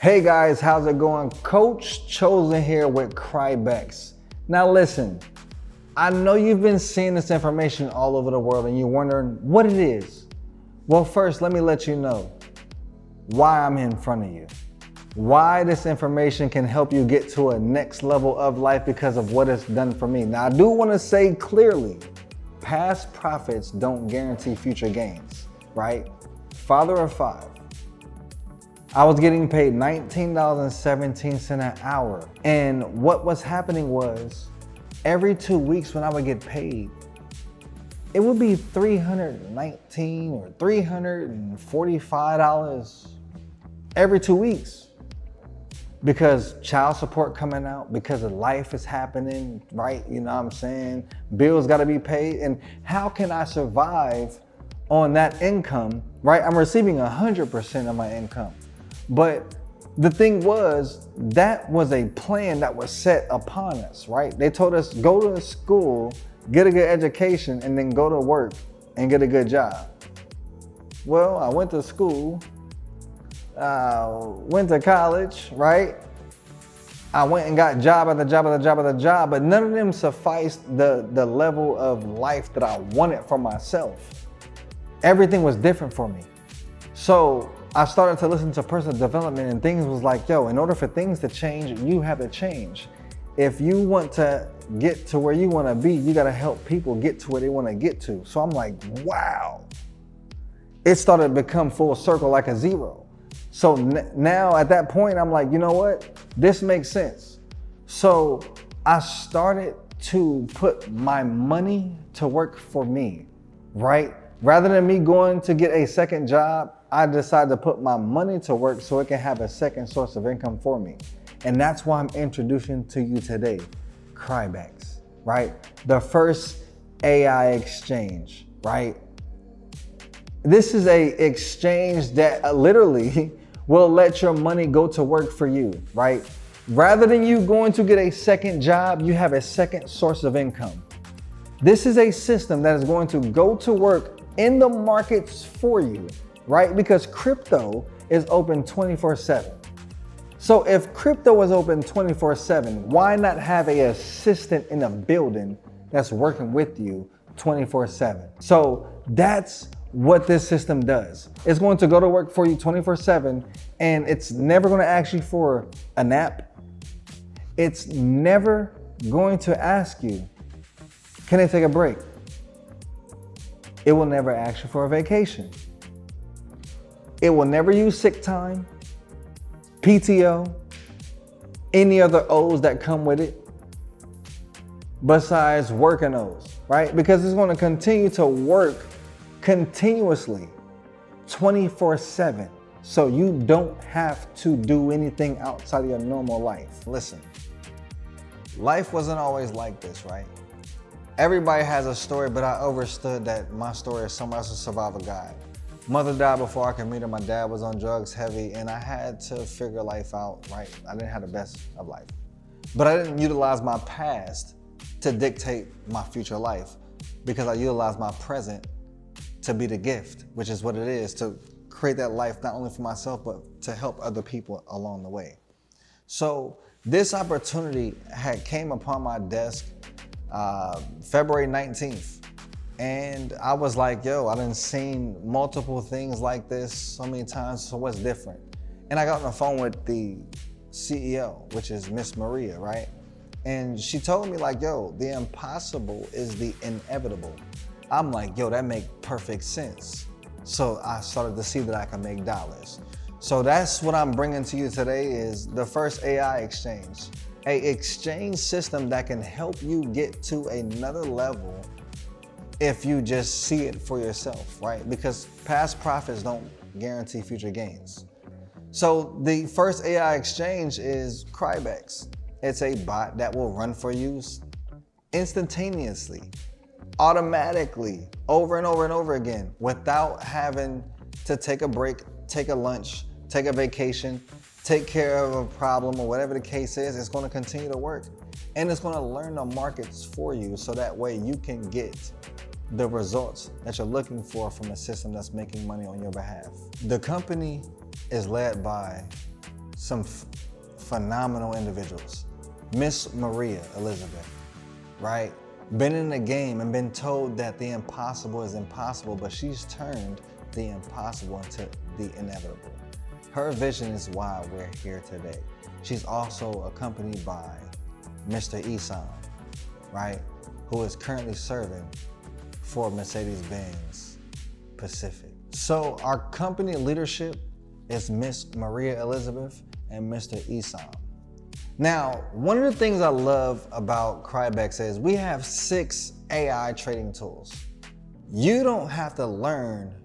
Hey guys, how's it going? Coach Chosen here with Crybex. Now listen, I know you've been seeing this information all over the world and you're wondering what it is. Well, first, let me let you know why I'm in front of you. Why this information can help you get to a next level of life because of what it's done for me. Now, I do want to say clearly, past profits don't guarantee future gains, right? Father of five. I was getting paid $19.17 an hour. And what was happening was every 2 weeks when I would get paid, it would be $319 or $345 every 2 weeks. Because child support coming out, because of life is happening, right? You know what I'm saying? Bills gotta be paid. And how can I survive on that income, right? I'm receiving 100% of my income. But the thing was, that was a plan that was set upon us, right? They told us, go to school, get a good education, and then go to work and get a good job. Well, I went to school, went to college, right? I went and got job after job after job after job, but none of them sufficed the level of life that I wanted for myself. Everything was different for me. So I started to listen to personal development and things was like, yo, in order for things to change, you have to change. If you want to get to where you want to be, you got to help people get to where they want to get to. So I'm like, wow. It started to become full circle like a zero. So now at that point, I'm like, you know what? This makes sense. So I started to put my money to work for me, right? Rather than me going to get a second job, I decided to put my money to work so it can have a second source of income for me. And that's why I'm introducing to you today, Crybex, right? The first AI exchange, right? This is a exchange that literally will let your money go to work for you, right? Rather than you going to get a second job, you have a second source of income. This is a system that is going to go to work in the markets for you, right? Because crypto is open 24/7. So if crypto is open 24/7, why not have an assistant in a building that's working with you 24/7? So that's what this system does. It's going to go to work for you 24/7, and it's never going to ask you for a nap. It's never going to ask you, can I take a break? It will never ask you for a vacation. It will never use sick time, PTO, any other O's that come with it, besides working O's, right? Because it's going to continue to work continuously 24/7. So you don't have to do anything outside of your normal life. Listen, life wasn't always like this, right? Everybody has a story, but I understood that my story is someone else's survival guide. Mother died before I could meet her. My dad was on drugs heavy, and I had to figure life out, right? I didn't have the best of life. But I didn't utilize my past to dictate my future life because I utilized my present to be the gift, which is what it is, to create that life not only for myself, but to help other people along the way. So this opportunity had came upon my desk February 19th. And I was like, yo, I done seen multiple things like this so many times, so what's different? And I got on the phone with the CEO, which is Miss Maria, right? And she told me like, yo, the impossible is the inevitable. I'm like, yo, that makes perfect sense. So I started to see that I can make dollars. So that's what I'm bringing to you today is the first AI exchange. A exchange system that can help you get to another level if you just see it for yourself, right? Because past profits don't guarantee future gains. So the first AI exchange is Crybex. It's a bot that will run for you instantaneously, automatically, over and over and over again, without having to take a break, take a lunch, take a vacation, take care of a problem or whatever the case is. It's going to continue to work, and it's going to learn the markets for you so that way you can get the results that you're looking for from a system that's making money on your behalf. The company is led by some phenomenal individuals. Miss Maria Elizabeth, right? Been in the game and been told that the impossible is impossible, but she's turned the impossible into the inevitable. Her vision is why we're here today. She's also accompanied by Mr. Isam, right? Who is currently serving for Mercedes-Benz Pacific. So our company leadership is Miss Maria Elizabeth and Mr. Isam. Now, one of the things I love about Crybex is we have 6 AI trading tools. You don't have to learn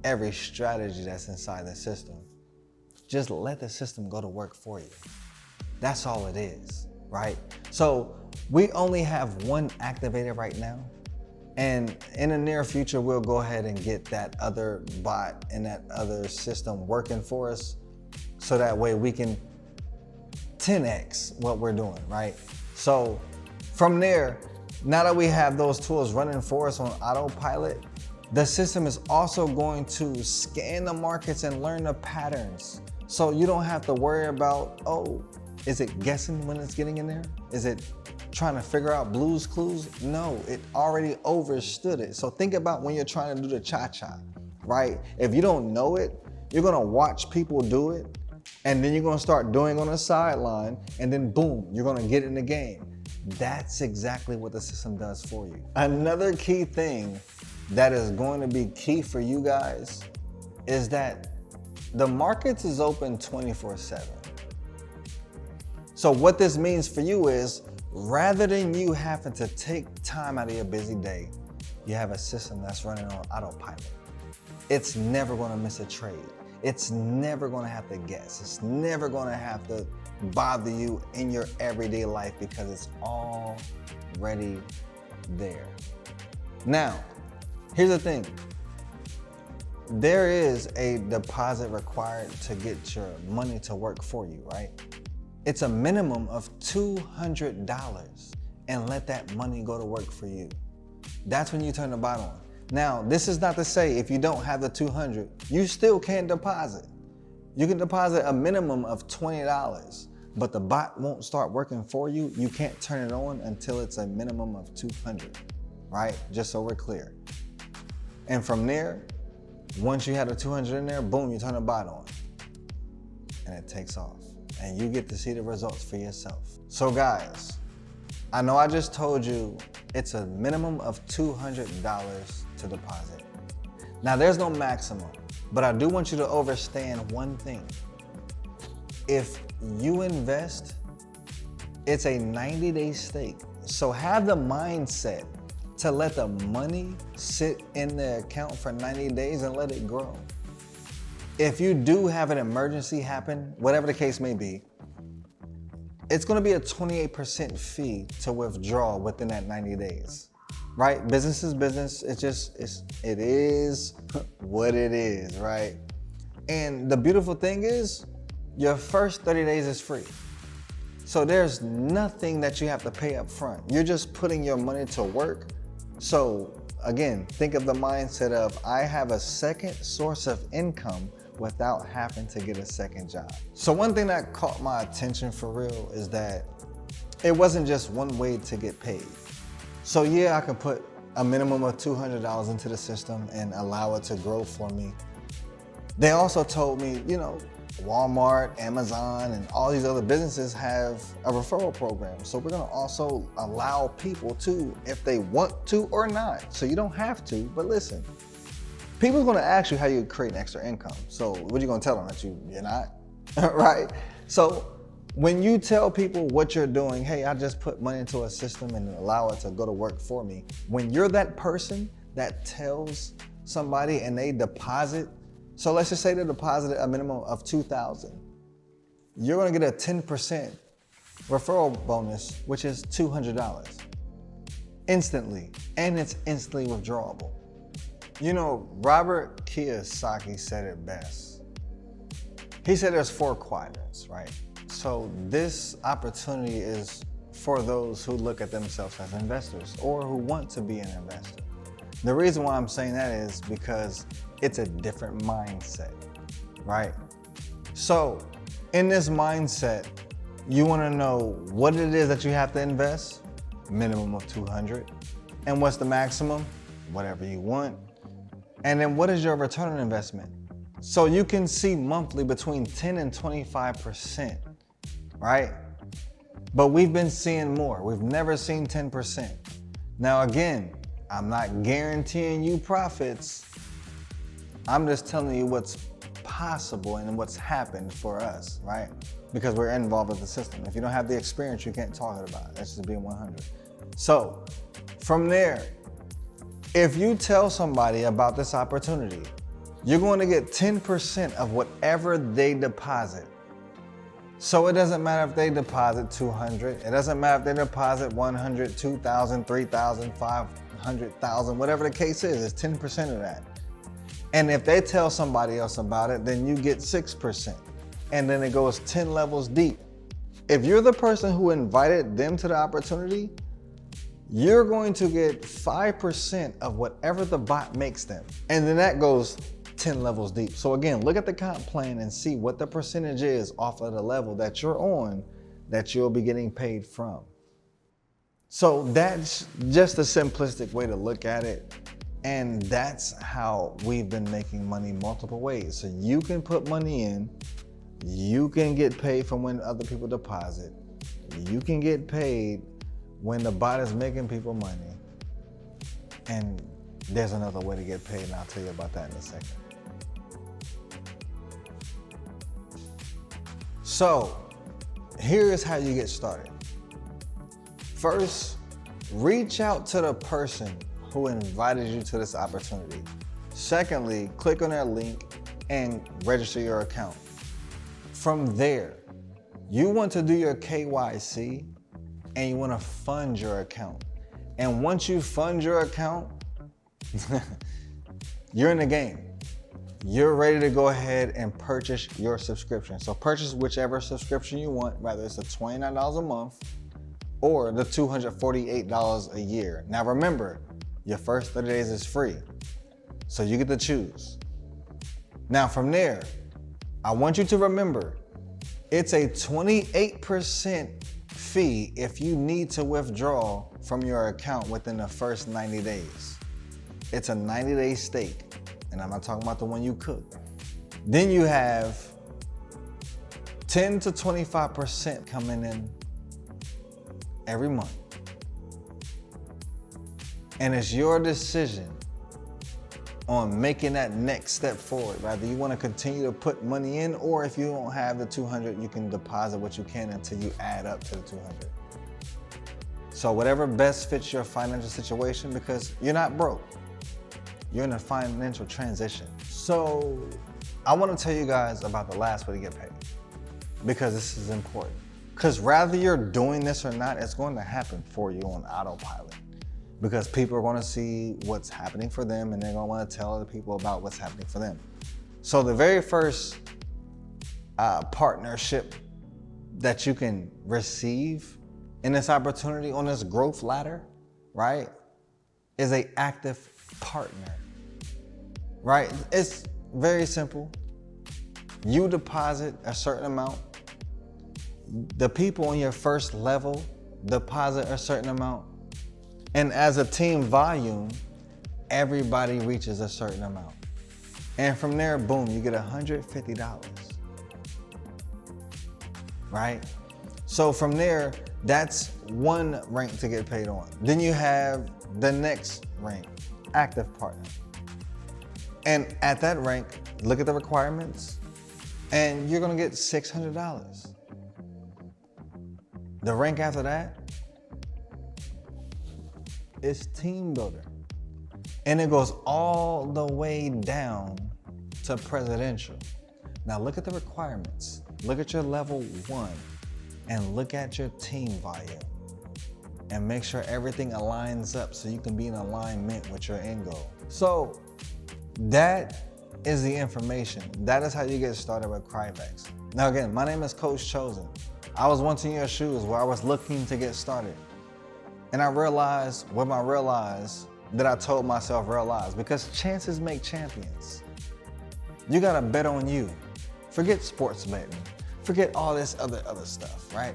every strategy that's inside the system. Just let the system go to work for you. That's all it is, right? So we only have one activated right now. And in the near future, we'll go ahead and get that other bot and that other system working for us. So that way we can 10x what we're doing, right? So from there, now that we have those tools running for us on autopilot, the system is also going to scan the markets and learn the patterns. So you don't have to worry about, oh, is it guessing when it's getting in there? Is it trying to figure out Blue's Clues? No, it already overstood it. So think about when you're trying to do the cha-cha, right? If you don't know it, you're gonna watch people do it, and then you're gonna start doing on the sideline, and then boom, you're gonna get in the game. That's exactly what the system does for you. Another key thing that is going to be key for you guys is that the markets is open 24/7. So what this means for you is, rather than you having to take time out of your busy day, you have a system that's running on autopilot. It's never gonna miss a trade. It's never gonna have to guess. It's never gonna have to bother you in your everyday life because it's already there. Now, here's the thing. There is a deposit required to get your money to work for you, right? It's a minimum of $200, and let that money go to work for you. That's when you turn the bot on. Now, this is not to say if you don't have the 200, you still can't deposit. You can deposit a minimum of $20, but the bot won't start working for you. You can't turn it on until it's a minimum of 200, right? Just so we're clear. And from there, once you have the 200 in there, boom, you turn the bot on and it takes off and you get to see the results for yourself. So guys, I know I just told you it's a minimum of $200 to deposit. Now there's no maximum, but I do want you to understand one thing. If you invest, it's a 90-day stake. So have the mindset to let the money sit in the account for 90 days and let it grow. If you do have an emergency happen, whatever the case may be, it's gonna be a 28% fee to withdraw within that 90 days, right? Business is business, it is what it is, right? And the beautiful thing is, your first 30 days is free. So there's nothing that you have to pay up front. You're just putting your money to work. So again, think of the mindset of, I have a second source of income without having to get a second job. So one thing that caught my attention for real is that it wasn't just one way to get paid. So yeah, I can put a minimum of $200 into the system and allow it to grow for me. They also told me, you know, Walmart, Amazon, and all these other businesses have a referral program. So we're gonna also allow people to, if they want to or not. So you don't have to, but listen, people's gonna ask you how you create an extra income. So what are you gonna tell them, that you're not, right? So when you tell people what you're doing, hey, I just put money into a system and allow it to go to work for me. When you're that person that tells somebody and they deposit, so let's just say they deposited a minimum of $2,000. You're gonna get a 10% referral bonus, which is $200 instantly, and it's instantly withdrawable. You know, Robert Kiyosaki said it best. He said there's 4 quadrants, right? So this opportunity is for those who look at themselves as investors or who want to be an investor. The reason why I'm saying that is because it's a different mindset, right? So In this mindset, you want to know what it is that you have to invest, minimum of 200, and what's the maximum, whatever you want. And then what is your return on investment? So you can see monthly between 10 and 25%, right? But we've been seeing more. We've never seen 10%. Now again, I'm not guaranteeing you profits. I'm just telling you what's possible and what's happened for us, right? Because we're involved with the system. If you don't have the experience, you can't talk about it. That's just being 100. So from there, if you tell somebody about this opportunity, you're going to get 10% of whatever they deposit. So it doesn't matter if they deposit 200, it doesn't matter if they deposit 100, 2,000, 3,000, 500,000, whatever the case is, it's 10% of that. And if they tell somebody else about it, then you get 6%. And then it goes 10 levels deep. If you're the person who invited them to the opportunity, you're going to get 5% of whatever the bot makes them. And then that goes 10 levels deep. So again, look at the comp plan and see what the percentage is off of the level that you're on that you'll be getting paid from. So that's just a simplistic way to look at it. And that's how we've been making money multiple ways. So you can put money in, you can get paid from when other people deposit, you can get paid when the bot is making people money. And there's another way to get paid, and I'll tell you about that in a second. So here is how you get started. First, reach out to the person who invited you to this opportunity. Secondly, click on their link and register your account. From there, you want to do your KYC and you want to fund your account. And once you fund your account, you're in the game. You're ready to go ahead and purchase your subscription. So purchase whichever subscription you want, whether it's the $29 a month or the $248 a year. Now remember, your first 30 days is free, so you get to choose. Now from there, I want you to remember, it's a 28% fee if you need to withdraw from your account within the first 90 days. It's a 90-day stake, and I'm not talking about the one you cook. Then you have 10 to 25% coming in every month. And it's your decision on making that next step forward. Whether you want to continue to put money in, or if you don't have the 200, you can deposit what you can until you add up to the 200. So whatever best fits your financial situation, because you're not broke. You're in a financial transition. So I want to tell you guys about the last way to get paid, because this is important. Because whether you're doing this or not, it's going to happen for you on autopilot. Because people are going to see what's happening for them, and they're going to want to tell other people about what's happening for them. So the very first partnership that you can receive in this opportunity on this growth ladder, right, is an active partner, right? It's very simple. You deposit a certain amount. The people on your first level deposit a certain amount. And as a team volume, everybody reaches a certain amount. And from there, boom, you get $150, right? So from there, that's one rank to get paid on. Then you have the next rank, active partner. And at that rank, look at the requirements, and you're gonna get $600. The rank after that, it's team builder. And it goes all the way down to presidential. Now look at the requirements. Look at your level 1 and look at your team volume and make sure everything aligns up so you can be in alignment with your end goal. So that is the information. That is how you get started with Crybex. Now again, my name is Coach Chosen. I was once in your shoes where I was looking to get started. And I realized that I told myself realize, because chances make champions. You gotta bet on you. Forget sports betting. Forget all this other stuff, right?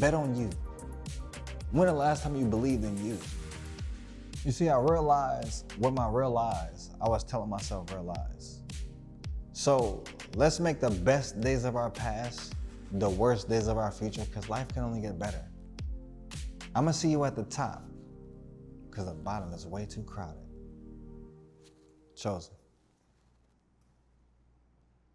Bet on you. When the last time you believed in you? You see, I realized what my real lies I was telling myself real lies. So let's make the best days of our past the worst days of our future, because life can only get better. I'm gonna see you at the top because the bottom is way too crowded. Chosen.